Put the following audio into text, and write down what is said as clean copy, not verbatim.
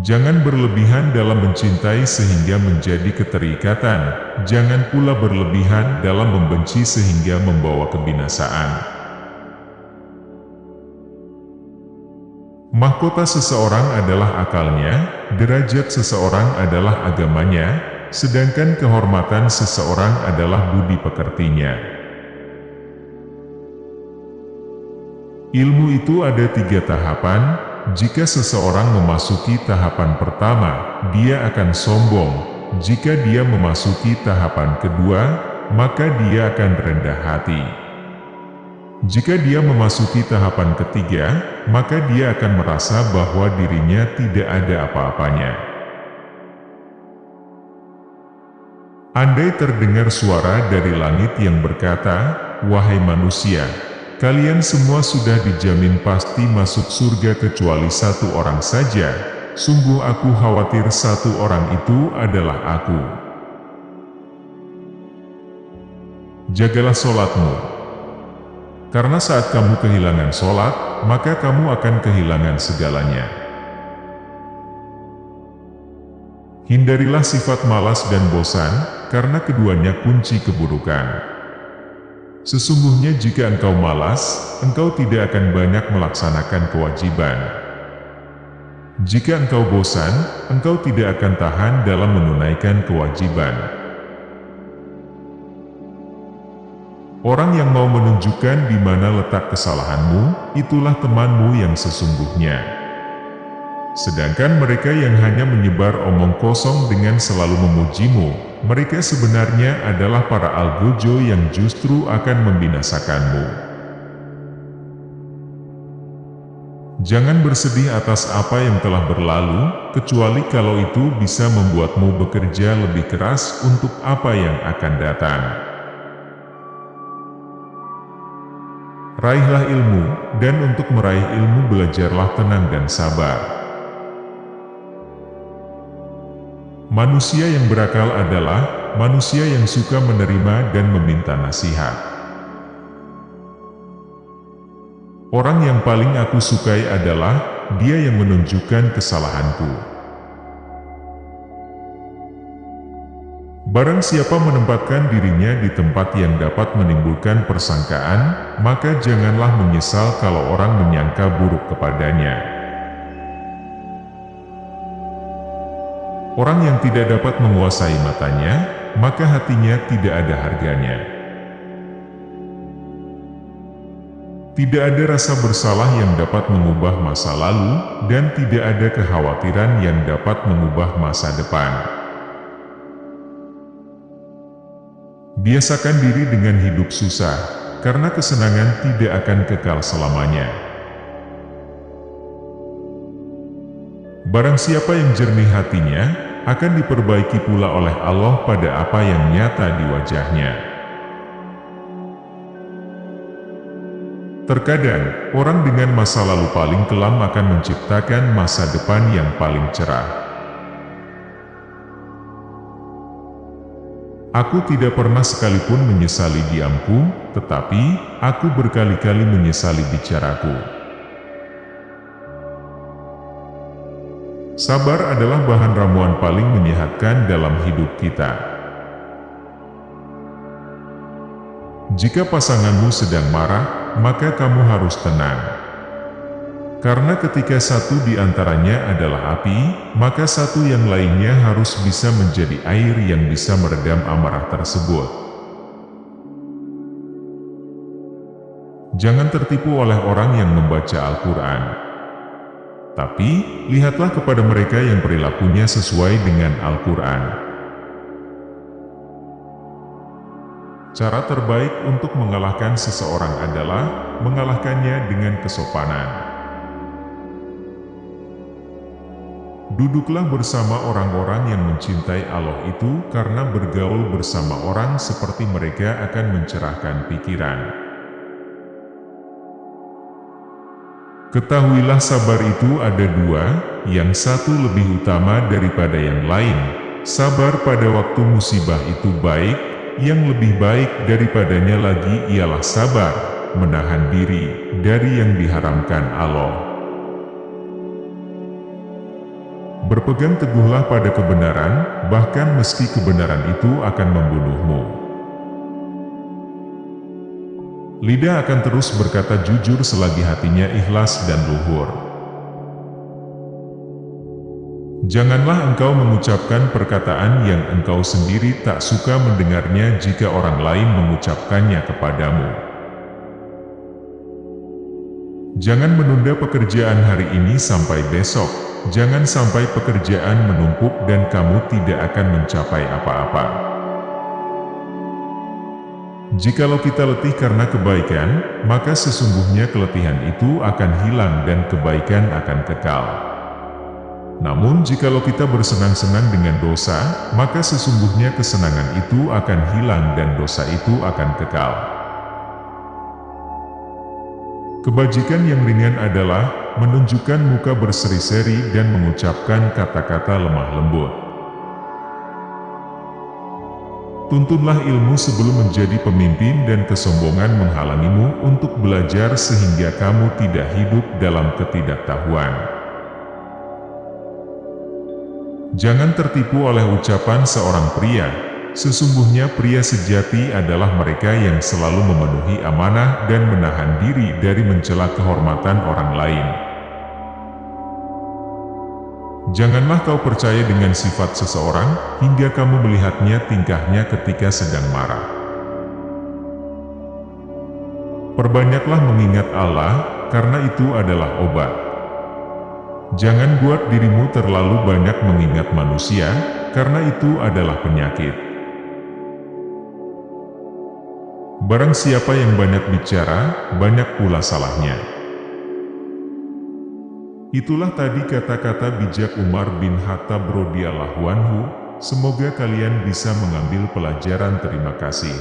Jangan berlebihan dalam mencintai sehingga menjadi keterikatan, jangan pula berlebihan dalam membenci sehingga membawa kebinasaan. Mahkota seseorang adalah akalnya, derajat seseorang adalah agamanya, sedangkan kehormatan seseorang adalah budi pekertinya. Ilmu itu ada 3 tahapan. Jika seseorang memasuki tahapan pertama, dia akan sombong. Jika dia memasuki tahapan kedua, maka dia akan rendah hati. Jika dia memasuki tahapan ketiga, maka dia akan merasa bahwa dirinya tidak ada apa-apanya. Andai terdengar suara dari langit yang berkata, "Wahai manusia, kalian semua sudah dijamin pasti masuk surga kecuali 1 orang saja. Sungguh aku khawatir 1 orang itu adalah aku. Jagalah sholatmu. Karena saat kamu kehilangan sholat, maka kamu akan kehilangan segalanya. Hindarilah sifat malas dan bosan, karena keduanya kunci keburukan. Sesungguhnya jika engkau malas, engkau tidak akan banyak melaksanakan kewajiban. Jika engkau bosan, engkau tidak akan tahan dalam menunaikan kewajiban. Orang yang mau menunjukkan di mana letak kesalahanmu, itulah temanmu yang sesungguhnya. Sedangkan mereka yang hanya menyebar omong kosong dengan selalu memujimu, mereka sebenarnya adalah para algojo yang justru akan membinasakanmu. Jangan bersedih atas apa yang telah berlalu, kecuali kalau itu bisa membuatmu bekerja lebih keras untuk apa yang akan datang. Raihlah ilmu, dan untuk meraih ilmu belajarlah tenang dan sabar. Manusia yang berakal adalah manusia yang suka menerima dan meminta nasihat. Orang yang paling aku sukai adalah dia yang menunjukkan kesalahanku. Barang siapa menempatkan dirinya di tempat yang dapat menimbulkan persangkaan, maka janganlah menyesal kalau orang menyangka buruk kepadanya. Orang yang tidak dapat menguasai matanya, maka hatinya tidak ada harganya. Tidak ada rasa bersalah yang dapat mengubah masa lalu, dan tidak ada kekhawatiran yang dapat mengubah masa depan. Biasakan diri dengan hidup susah, karena kesenangan tidak akan kekal selamanya. Barang siapa yang jernih hatinya, akan diperbaiki pula oleh Allah pada apa yang nyata di wajahnya. Terkadang, orang dengan masa lalu paling kelam akan menciptakan masa depan yang paling cerah. Aku tidak pernah sekalipun menyesali diamku, tetapi aku berkali-kali menyesali bicaraku. Sabar adalah bahan ramuan paling menyehatkan dalam hidup kita. Jika pasanganmu sedang marah, maka kamu harus tenang. Karena ketika satu di antaranya adalah api, maka satu yang lainnya harus bisa menjadi air yang bisa meredam amarah tersebut. Jangan tertipu oleh orang yang membaca Al-Quran. Tapi, lihatlah kepada mereka yang perilakunya sesuai dengan Al-Quran. Cara terbaik untuk mengalahkan seseorang adalah mengalahkannya dengan kesopanan. Duduklah bersama orang-orang yang mencintai Allah itu, karena bergaul bersama orang seperti mereka akan mencerahkan pikiran. Ketahuilah sabar itu ada 2, yang satu lebih utama daripada yang lain. Sabar pada waktu musibah itu baik, yang lebih baik daripadanya lagi ialah sabar, menahan diri dari yang diharamkan Allah. Berpegang teguhlah pada kebenaran, bahkan meski kebenaran itu akan membunuhmu. Lidah akan terus berkata jujur selagi hatinya ikhlas dan luhur. Janganlah engkau mengucapkan perkataan yang engkau sendiri tak suka mendengarnya jika orang lain mengucapkannya kepadamu. Jangan menunda pekerjaan hari ini sampai besok. Jangan sampai pekerjaan menumpuk dan kamu tidak akan mencapai apa-apa. Jikalau kita letih karena kebaikan, maka sesungguhnya keletihan itu akan hilang dan kebaikan akan kekal. Namun jikalau kita bersenang-senang dengan dosa, maka sesungguhnya kesenangan itu akan hilang dan dosa itu akan kekal. Kebajikan yang ringan adalah menunjukkan muka berseri-seri dan mengucapkan kata-kata lemah lembut. Tuntunlah ilmu sebelum menjadi pemimpin dan kesombongan menghalangimu untuk belajar sehingga kamu tidak hidup dalam ketidaktahuan. Jangan tertipu oleh ucapan seorang pria. Sesungguhnya pria sejati adalah mereka yang selalu memenuhi amanah dan menahan diri dari mencela kehormatan orang lain. Janganlah kau percaya dengan sifat seseorang, hingga kamu melihatnya tingkahnya ketika sedang marah. Perbanyaklah mengingat Allah, karena itu adalah obat. Jangan buat dirimu terlalu banyak mengingat manusia, karena itu adalah penyakit. Barang siapa yang banyak bicara, banyak pula salahnya. Itulah tadi kata-kata bijak Umar bin Khattab radhiyallahu anhu. Semoga kalian bisa mengambil pelajaran. Terima kasih.